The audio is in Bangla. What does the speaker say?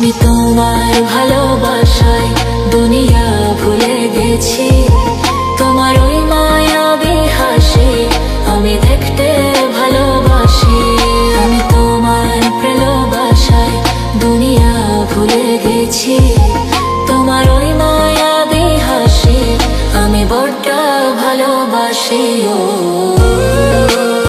আমি তোমার ভালোবাসায় দুনিয়া ভুলে গেছি, তোমার ওই মায়াবী হাসি আমি দেখতে ভালোবাসি। আমি তোমার ভালোবাসায় দুনিয়া ভুলে গেছি, তোমার ওই মায়াবী হাসি আমি বড় ভালোবাসি।